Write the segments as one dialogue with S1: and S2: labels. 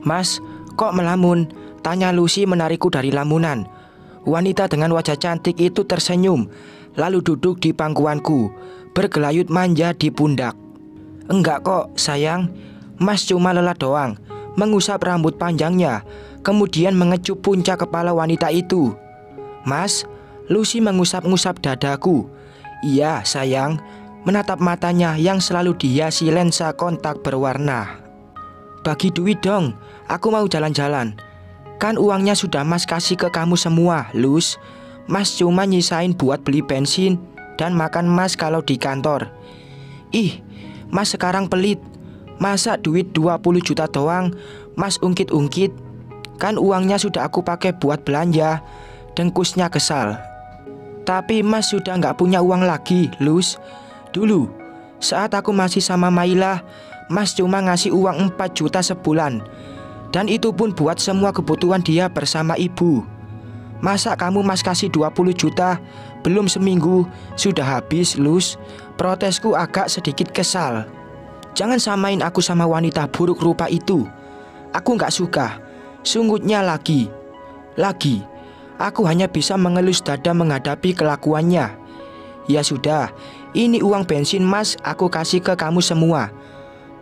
S1: "Mas, kok melamun?" tanya Lucy menarikku dari lamunan. Wanita dengan wajah cantik itu tersenyum, lalu duduk di pangkuanku, bergelayut manja di pundak. "Enggak kok, sayang. Mas cuma lelah doang." Mengusap rambut panjangnya, kemudian mengecup puncak kepala wanita itu. "Mas?" Lucy mengusap-ngusap dadaku. "Iya, sayang." Menatap matanya yang selalu dihiasi lensa kontak berwarna. "Bagi duit dong, aku mau jalan-jalan." "Kan uangnya sudah Mas kasih ke kamu semua, Lus. Mas cuma nyisain buat beli bensin dan makan Mas kalau di kantor." "Ih, Mas sekarang pelit. Masa duit 20 juta doang Mas ungkit-ungkit? Kan uangnya sudah aku pakai buat belanja." Dengkusnya kesal. "Tapi Mas sudah nggak punya uang lagi, Lus. Dulu, saat aku masih sama Maila, Mas cuma ngasih uang 4 juta sebulan. Dan itu pun buat semua kebutuhan dia bersama ibu. Masa kamu Mas kasih 20 juta, belum seminggu, sudah habis, Lus?" Protesku agak sedikit kesal. "Jangan samain aku sama wanita buruk rupa itu. Aku nggak suka." Sungutnya lagi. Aku hanya bisa mengelus dada menghadapi kelakuannya. "Ya sudah, ini uang bensin Mas aku kasih ke kamu semua."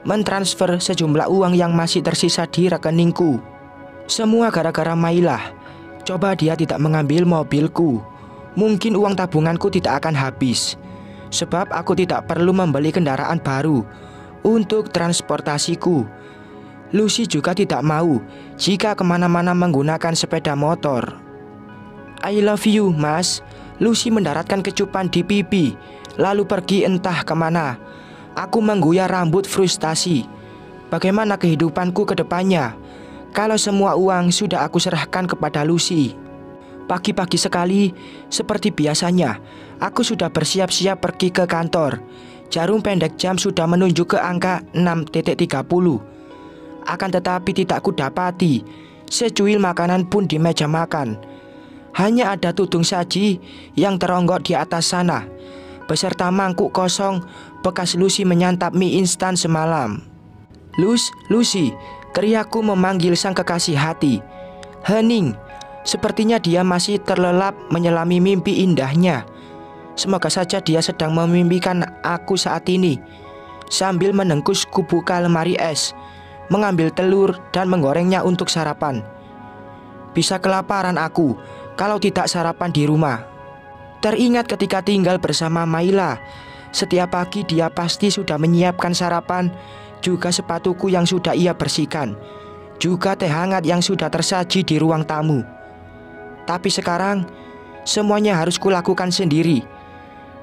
S1: Mentransfer sejumlah uang yang masih tersisa di rekeningku. Semua gara-gara Maila. Coba dia tidak mengambil mobilku, mungkin uang tabunganku tidak akan habis. Sebab aku tidak perlu membeli kendaraan baru untuk transportasiku. Lucy juga tidak mau jika kemana-mana menggunakan sepeda motor. "I love you, Mas." Lucy mendaratkan kecupan di pipi, lalu pergi entah kemana. Aku mengguyar rambut frustasi. Bagaimana kehidupanku ke depannya kalau semua uang sudah aku serahkan kepada Lucy? Pagi-pagi sekali, seperti biasanya, aku sudah bersiap-siap pergi ke kantor. Jarum pendek jam sudah menunjuk ke angka 6.30. Akan tetapi tidak kudapati secuil makanan pun di meja makan. Hanya ada tudung saji yang teronggok di atas sana, beserta mangkuk kosong bekas Lucy menyantap mie instan semalam. Lucy," teriakku memanggil sang kekasih hati. Hening, sepertinya dia masih terlelap menyelami mimpi indahnya. Semoga saja dia sedang memimpikan aku saat ini. Sambil menengkus kubuka lemari es, mengambil telur dan menggorengnya untuk sarapan. Bisa kelaparan aku kalau tidak sarapan di rumah. Teringat ketika tinggal bersama Maila, setiap pagi dia pasti sudah menyiapkan sarapan, juga sepatuku yang sudah ia bersihkan, juga teh hangat yang sudah tersaji di ruang tamu. Tapi sekarang semuanya harus kulakukan sendiri.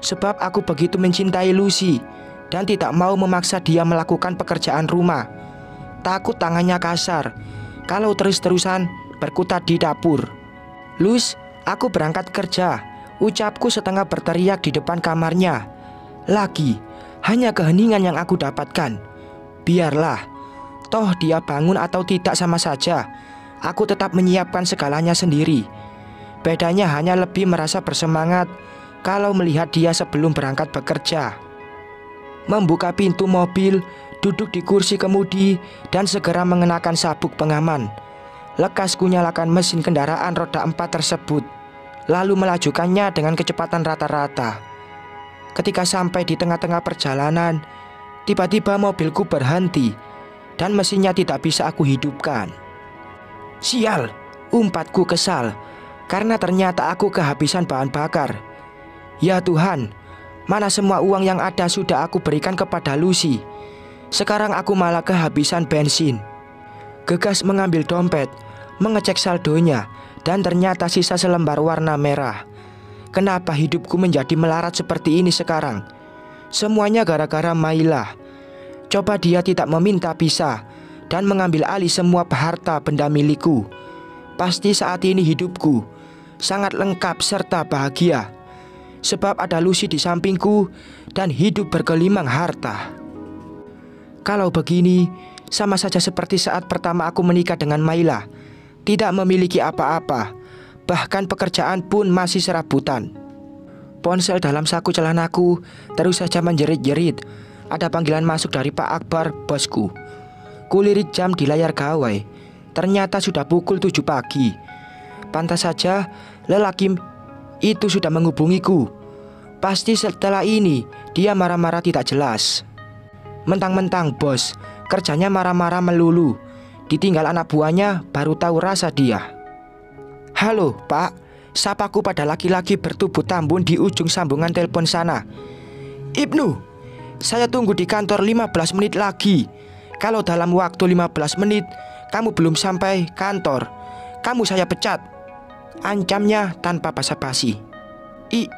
S1: Sebab aku begitu mencintai Lucy dan tidak mau memaksa dia melakukan pekerjaan rumah. Takut tangannya kasar kalau terus-terusan berkutat di dapur. "Lus, aku berangkat kerja," ucapku setengah berteriak di depan kamarnya. Lagi, hanya keheningan yang aku dapatkan. Biarlah, toh dia bangun atau tidak sama saja. Aku tetap menyiapkan segalanya sendiri. Bedanya hanya lebih merasa bersemangat kalau melihat dia sebelum berangkat bekerja. Membuka pintu mobil, duduk di kursi kemudi, dan segera mengenakan sabuk pengaman. Lekas kunyalakan mesin kendaraan roda 4 tersebut, lalu melajukannya dengan kecepatan rata-rata. Ketika sampai di tengah-tengah perjalanan, tiba-tiba mobilku berhenti dan mesinnya tidak bisa aku hidupkan. "Sial," umpatku kesal, karena ternyata aku kehabisan bahan bakar. Ya Tuhan, mana semua uang yang ada sudah aku berikan kepada Lucy. Sekarang aku malah kehabisan bensin. Gegas mengambil dompet, mengecek saldonya, dan ternyata sisa selembar warna merah. Kenapa hidupku menjadi melarat seperti ini sekarang? Semuanya gara-gara Maila. Coba dia tidak meminta pisah dan mengambil alih semua harta benda milikku, pasti saat ini hidupku sangat lengkap serta bahagia. Sebab ada Lucy di sampingku dan hidup bergelimang harta. Kalau begini, sama saja seperti saat pertama aku menikah dengan Maila. Tidak memiliki apa-apa, bahkan pekerjaan pun masih serabutan. Ponsel dalam saku celanaku terus saja menjerit-jerit. Ada panggilan masuk dari Pak Akbar, bosku. Kulirik jam di layar gawai. Ternyata sudah pukul 7 pagi. Pantas saja lelaki itu sudah menghubungiku. Pasti setelah ini dia marah-marah tidak jelas. Mentang-mentang bos kerjanya marah-marah melulu, ditinggal anak buahnya baru tahu rasa dia. Halo Pak, sapaku pada laki-laki bertubuh tambun di ujung sambungan telepon sana. Ibnu, saya tunggu di kantor 15 menit lagi. Kalau dalam waktu 15 menit kamu belum sampai kantor, kamu saya pecat, ancamnya tanpa basa-basi.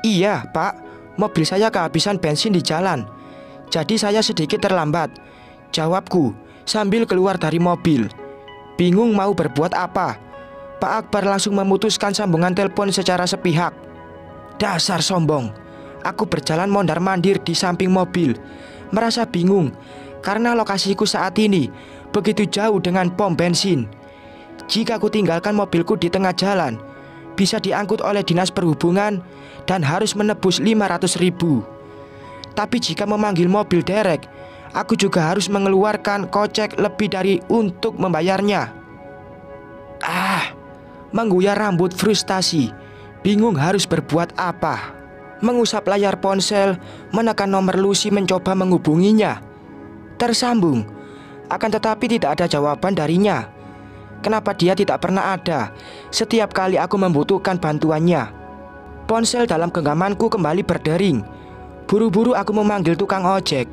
S1: Iya Pak, mobil saya kehabisan bensin di jalan, jadi saya sedikit terlambat, jawabku sambil keluar dari mobil. Bingung mau berbuat apa, Pak Akbar langsung memutuskan sambungan telepon secara sepihak. Dasar sombong. Aku berjalan mondar-mandir di samping mobil, merasa bingung karena lokasiku saat ini begitu jauh dengan pom bensin. Jika aku tinggalkan mobilku di tengah jalan, bisa diangkut oleh dinas perhubungan dan harus menebus 500.000. Tapi jika memanggil mobil derek, aku juga harus mengeluarkan kocek lebih dari untuk membayarnya. Mengguyar rambut frustasi, bingung harus berbuat apa. Mengusap layar ponsel, menekan nomor Lucy mencoba menghubunginya. Tersambung, akan tetapi tidak ada jawaban darinya. Kenapa dia tidak pernah ada setiap kali aku membutuhkan bantuannya? Ponsel dalam genggamanku kembali berdering. Buru-buru aku memanggil tukang ojek,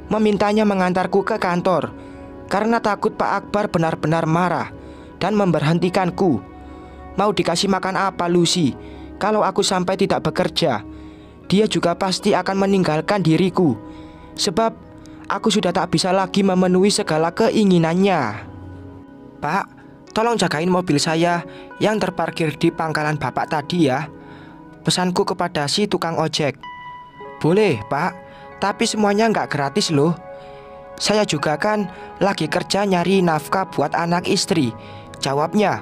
S1: memintanya mengantarku ke kantor, karena takut Pak Akbar benar-benar marah dan memberhentikanku. Mau dikasih makan apa Lucy kalau aku sampai tidak bekerja? Dia juga pasti akan meninggalkan diriku, sebab aku sudah tak bisa lagi memenuhi segala keinginannya. Pak, tolong jagain mobil saya yang terparkir di pangkalan Bapak tadi ya, pesanku kepada si tukang ojek. Boleh Pak, tapi semuanya nggak gratis loh. Saya juga kan lagi kerja nyari nafkah buat anak istri, jawabnya,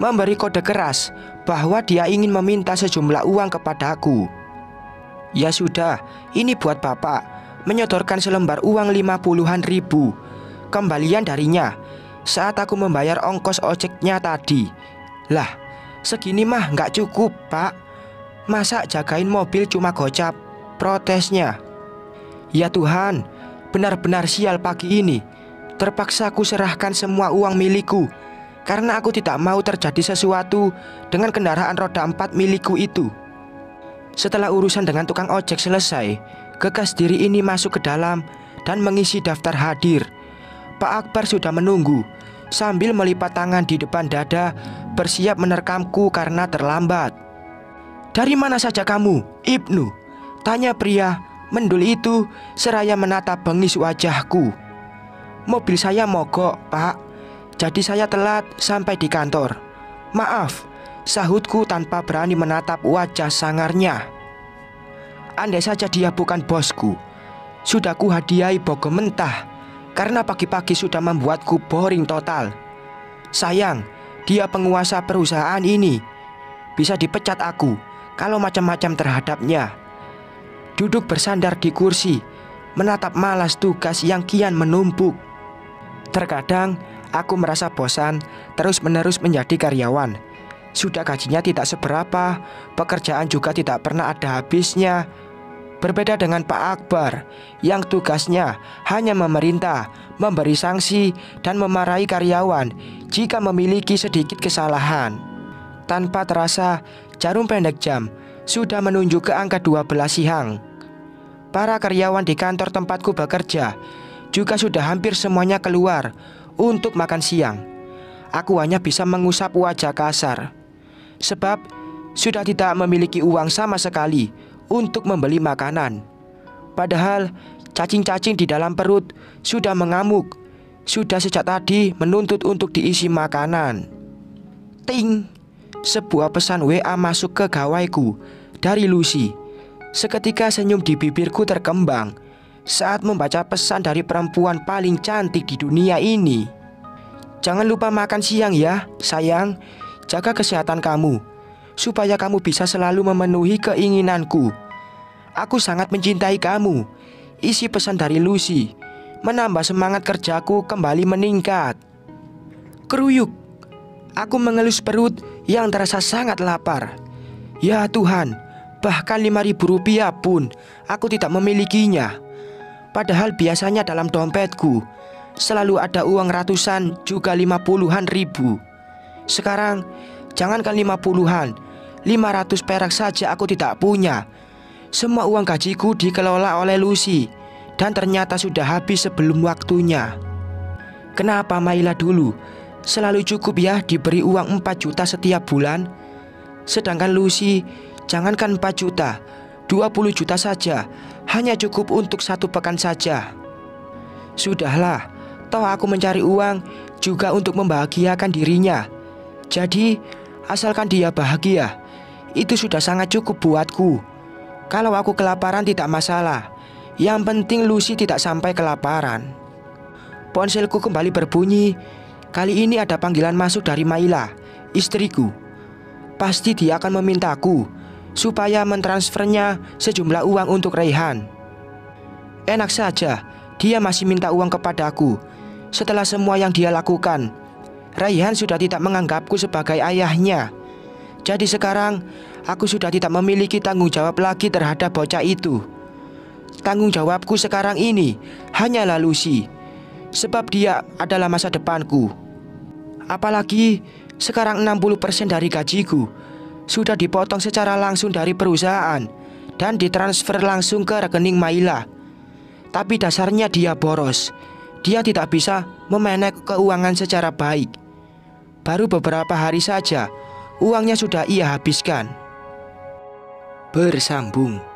S1: memberi kode keras bahwa dia ingin meminta sejumlah uang kepadaku. Ya sudah, ini buat Bapak, menyodorkan selembar uang 50-an ribu, kembalian darinya saat aku membayar ongkos ojeknya tadi. Lah, segini mah nggak cukup Pak, masa jagain mobil cuma gocap, protesnya. Ya Tuhan, benar-benar sial pagi ini. Terpaksa aku serahkan semua uang milikku, karena aku tidak mau terjadi sesuatu dengan kendaraan roda 4 milikku itu. Setelah urusan dengan tukang ojek selesai, gegas diri ini masuk ke dalam dan mengisi daftar hadir. Pak Akbar sudah menunggu sambil melipat tangan di depan dada, bersiap menerkamku karena terlambat. Dari mana saja kamu, Ibnu? Tanya pria mendul itu seraya menatap bengis wajahku. Mobil saya mogok Pak, jadi saya telat sampai di kantor. Maaf, sahutku tanpa berani menatap wajah sangarnya. Andai saja dia bukan bosku, sudah kuhadiahi bogem mentah, karena pagi-pagi sudah membuatku boring total. Sayang, dia penguasa perusahaan ini. Bisa dipecat aku kalau macam-macam terhadapnya. Duduk bersandar di kursi, menatap malas tugas yang kian menumpuk. Terkadang aku merasa bosan terus-menerus menjadi karyawan. Sudah gajinya tidak seberapa, pekerjaan juga tidak pernah ada habisnya. Berbeda dengan Pak Akbar yang tugasnya hanya memerintah, memberi sanksi, dan memarahi karyawan jika memiliki sedikit kesalahan. Tanpa terasa, jarum pendek jam sudah menunjuk ke angka 12 siang. Para karyawan di kantor tempatku bekerja juga sudah hampir semuanya keluar untuk makan siang. Aku hanya bisa mengusap wajah kasar, sebab sudah tidak memiliki uang sama sekali untuk membeli makanan. Padahal cacing-cacing di dalam perut sudah mengamuk, sudah sejak tadi menuntut untuk diisi makanan. Ting! Sebuah pesan WA masuk ke gawaiku dari Lucy. Seketika senyum di bibirku terkembang saat membaca pesan dari perempuan paling cantik di dunia ini. Jangan lupa makan siang ya, sayang. Jaga kesehatan kamu, supaya kamu bisa selalu memenuhi keinginanku. Aku sangat mencintai kamu. Isi pesan dari Lucy menambah semangat kerjaku kembali meningkat. Keruyuk, Aku mengelus perut yang terasa sangat lapar. Ya Tuhan, bahkan 5.000 rupiah pun aku tidak memilikinya. Padahal biasanya dalam dompetku selalu ada uang ratusan juga 50-an ribu. Sekarang jangankan 50-an, 500 perak saja aku tidak punya. Semua uang gajiku dikelola oleh Lucy dan ternyata sudah habis sebelum waktunya. Kenapa Maila dulu selalu cukup ya diberi uang 4 juta setiap bulan? Sedangkan Lucy jangankan 4 juta, 20 juta saja hanya cukup untuk 1 pekan saja. Sudahlah, toh aku mencari uang juga untuk membahagiakan dirinya. Jadi asalkan dia bahagia, itu sudah sangat cukup buatku. Kalau aku kelaparan tidak masalah, yang penting Lucy tidak sampai kelaparan. Ponselku kembali berbunyi. Kali ini ada panggilan masuk dari Maila, istriku. Pasti dia akan memintaku supaya mentransfernya sejumlah uang untuk Raihan. Enak saja, dia masih minta uang kepadaku. Setelah semua yang dia lakukan, Raihan sudah tidak menganggapku sebagai ayahnya. Jadi sekarang aku sudah tidak memiliki tanggung jawab lagi terhadap bocah itu. Tanggung jawabku sekarang ini hanyalah Lucy, sebab dia adalah masa depanku. Apalagi sekarang 60% dari gajiku sudah dipotong secara langsung dari perusahaan dan ditransfer langsung ke rekening Maila. Tapi dasarnya dia boros. Dia tidak bisa memanage keuangan secara baik. Baru beberapa hari saja uangnya sudah ia habiskan. Bersambung.